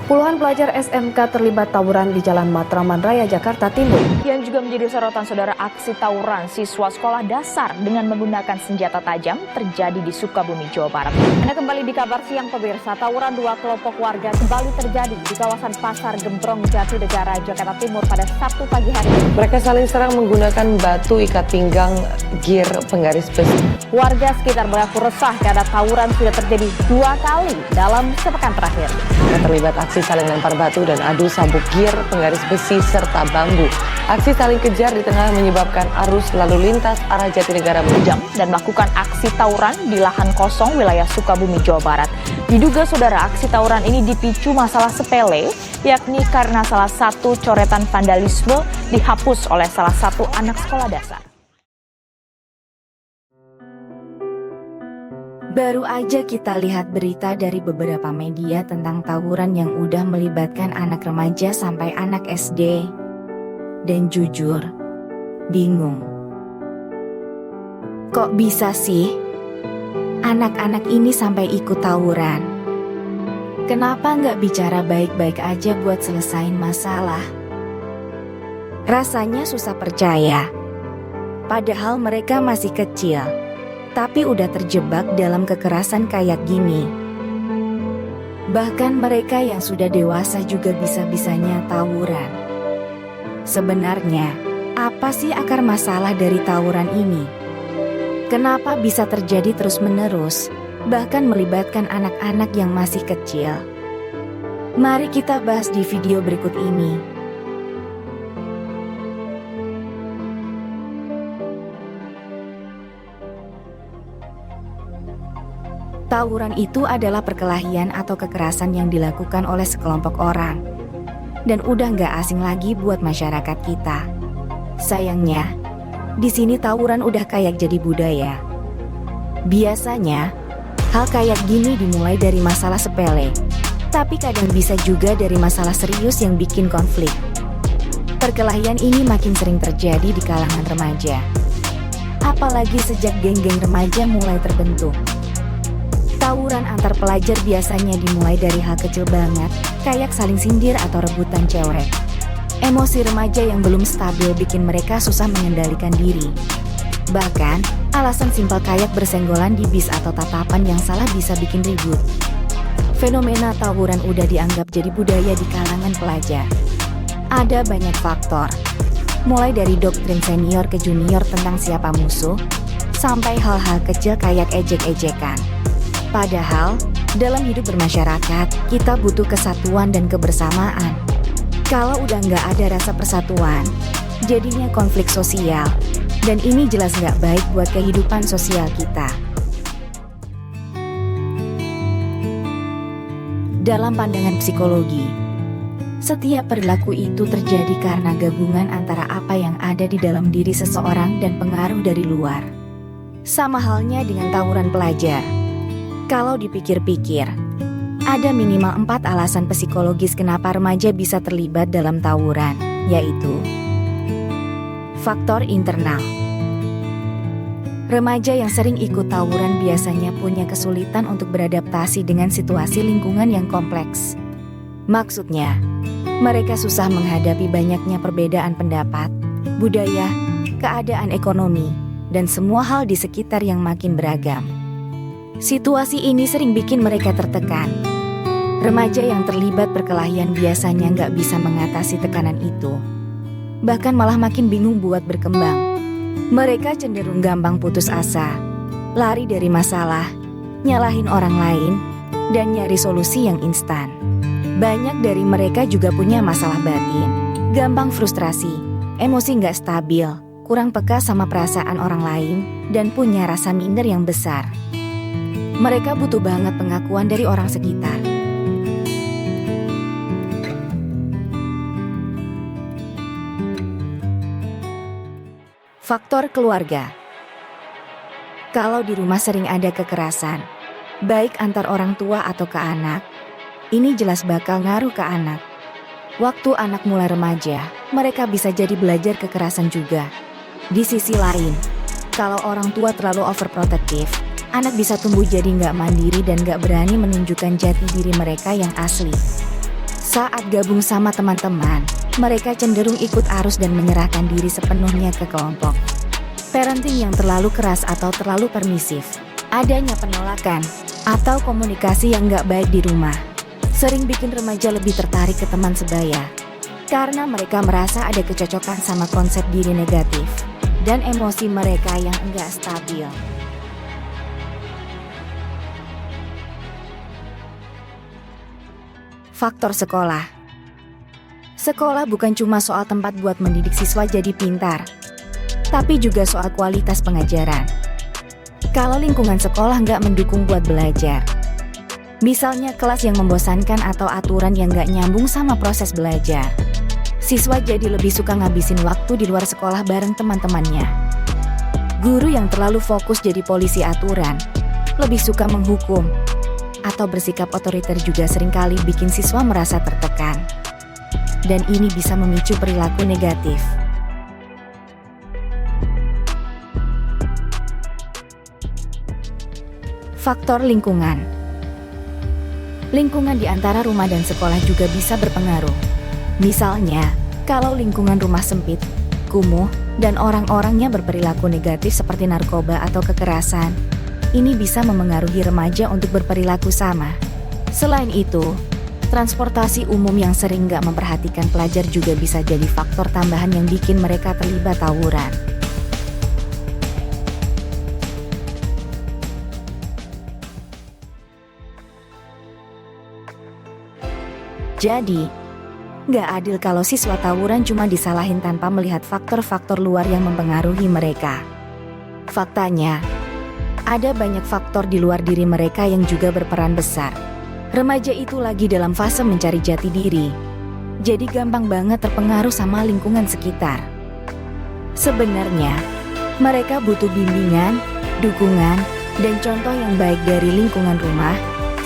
Puluhan pelajar SMK terlibat tawuran di Jalan Matraman Raya, Jakarta Timur. Yang juga menjadi sorotan saudara, aksi tawuran siswa sekolah dasar dengan menggunakan senjata tajam terjadi di Sukabumi, Jawa Barat. Anda kembali di Kabar Siang pemirsa. Tawuran dua kelompok warga kembali terjadi di kawasan Pasar Gembrong, Jatinegara, Jakarta Timur pada Sabtu pagi hari. Mereka saling serang menggunakan batu ikat pinggang, gear penggaris besi. Warga sekitar mengaku resah karena tawuran sudah terjadi 2 kali dalam sepekan terakhir. Mereka terlibat aksi saling lempar batu dan adu sabuk gear penggaris besi serta bambu. Aksi saling kejar di tengah menyebabkan arus lalu lintas arah Jatinegara jam dan melakukan aksi tawuran di lahan kosong wilayah Sukabumi, Jawa Barat. Diduga saudara, aksi tawuran ini dipicu masalah sepele, yakni karena salah satu coretan vandalisme dihapus oleh salah satu anak sekolah dasar. Baru aja kita lihat berita dari beberapa media tentang tawuran yang udah melibatkan anak remaja sampai anak SD. Dan jujur, bingung. Kok bisa sih anak-anak ini sampai ikut tawuran? Kenapa nggak bicara baik-baik aja buat selesain masalah? Rasanya susah percaya. Padahal mereka masih kecil, tapi udah terjebak dalam kekerasan kayak gini. Bahkan mereka yang sudah dewasa juga bisa-bisanya tawuran. Sebenarnya, apa sih akar masalah dari tawuran ini? Kenapa bisa terjadi terus-menerus, bahkan melibatkan anak-anak yang masih kecil? Mari kita bahas di video berikut ini. Tawuran itu adalah perkelahian atau kekerasan yang dilakukan oleh sekelompok orang. Dan udah nggak asing lagi buat masyarakat kita. Sayangnya, di sini tawuran udah kayak jadi budaya. Biasanya, hal kayak gini dimulai dari masalah sepele. Tapi kadang bisa juga dari masalah serius yang bikin konflik. Perkelahian ini makin sering terjadi di kalangan remaja. Apalagi sejak geng-geng remaja mulai terbentuk. Tawuran antar pelajar biasanya dimulai dari hal kecil banget, kayak saling sindir atau rebutan cewek. Emosi remaja yang belum stabil bikin mereka susah mengendalikan diri. Bahkan, alasan simpel kayak bersenggolan di bis atau tatapan yang salah bisa bikin ribut. Fenomena tawuran udah dianggap jadi budaya di kalangan pelajar. Ada banyak faktor, mulai dari doktrin senior ke junior tentang siapa musuh, sampai hal-hal kecil kayak ejek-ejekan. Padahal, dalam hidup bermasyarakat, kita butuh kesatuan dan kebersamaan. Kalau udah nggak ada rasa persatuan, jadinya konflik sosial. Dan ini jelas nggak baik buat kehidupan sosial kita. Dalam pandangan psikologi, setiap perilaku itu terjadi karena gabungan antara apa yang ada di dalam diri seseorang dan pengaruh dari luar. Sama halnya dengan tawuran pelajar. Kalau dipikir-pikir, ada minimal 4 alasan psikologis kenapa remaja bisa terlibat dalam tawuran, yaitu faktor internal. Remaja yang sering ikut tawuran biasanya punya kesulitan untuk beradaptasi dengan situasi lingkungan yang kompleks. Maksudnya, mereka susah menghadapi banyaknya perbedaan pendapat, budaya, keadaan ekonomi, dan semua hal di sekitar yang makin beragam. Situasi ini sering bikin mereka tertekan. Remaja yang terlibat perkelahian biasanya nggak bisa mengatasi tekanan itu. Bahkan malah makin bingung buat berkembang. Mereka cenderung gampang putus asa, lari dari masalah, nyalahin orang lain, dan nyari solusi yang instan. Banyak dari mereka juga punya masalah batin, gampang frustrasi, emosi nggak stabil, kurang peka sama perasaan orang lain, dan punya rasa minder yang besar. Mereka butuh banget pengakuan dari orang sekitar. Faktor keluarga. Kalau di rumah sering ada kekerasan, baik antar orang tua atau ke anak, ini jelas bakal ngaruh ke anak. Waktu anak mulai remaja, mereka bisa jadi belajar kekerasan juga. Di sisi lain, kalau orang tua terlalu overprotective, anak bisa tumbuh jadi nggak mandiri dan nggak berani menunjukkan jati diri mereka yang asli. Saat gabung sama teman-teman, mereka cenderung ikut arus dan menyerahkan diri sepenuhnya ke kelompok. Parenting yang terlalu keras atau terlalu permisif, adanya penolakan, atau komunikasi yang nggak baik di rumah, sering bikin remaja lebih tertarik ke teman sebaya. Karena mereka merasa ada kecocokan sama konsep diri negatif, dan emosi mereka yang enggak stabil. Faktor sekolah. Sekolah bukan cuma soal tempat buat mendidik siswa jadi pintar, tapi juga soal kualitas pengajaran. Kalau lingkungan sekolah nggak mendukung buat belajar, misalnya kelas yang membosankan atau aturan yang nggak nyambung sama proses belajar, siswa jadi lebih suka ngabisin waktu di luar sekolah bareng teman-temannya. Guru yang terlalu fokus jadi polisi aturan, lebih suka menghukum, atau bersikap otoriter juga seringkali bikin siswa merasa tertekan. Dan ini bisa memicu perilaku negatif. Faktor lingkungan. Lingkungan di antara rumah dan sekolah juga bisa berpengaruh. Misalnya, kalau lingkungan rumah sempit, kumuh, dan orang-orangnya berperilaku negatif seperti narkoba atau kekerasan, ini bisa memengaruhi remaja untuk berperilaku sama. Selain itu, transportasi umum yang sering nggak memperhatikan pelajar juga bisa jadi faktor tambahan yang bikin mereka terlibat tawuran. Jadi, nggak adil kalau siswa tawuran cuma disalahin tanpa melihat faktor-faktor luar yang mempengaruhi mereka. Faktanya, ada banyak faktor di luar diri mereka yang juga berperan besar. Remaja itu lagi dalam fase mencari jati diri, jadi gampang banget terpengaruh sama lingkungan sekitar. Sebenarnya, mereka butuh bimbingan, dukungan, dan contoh yang baik dari lingkungan rumah,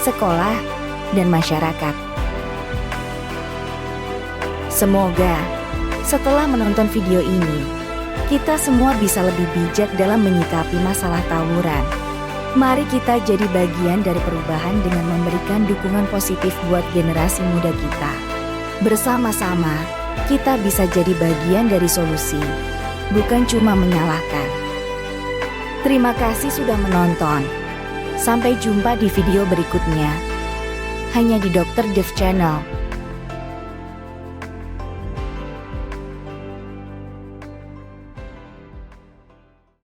sekolah, dan masyarakat. Semoga, setelah menonton video ini, kita semua bisa lebih bijak dalam menyikapi masalah tawuran. Mari kita jadi bagian dari perubahan dengan memberikan dukungan positif buat generasi muda kita. Bersama-sama, kita bisa jadi bagian dari solusi, bukan cuma menyalahkan. Terima kasih sudah menonton. Sampai jumpa di video berikutnya. Hanya di Dr. Dev Channel.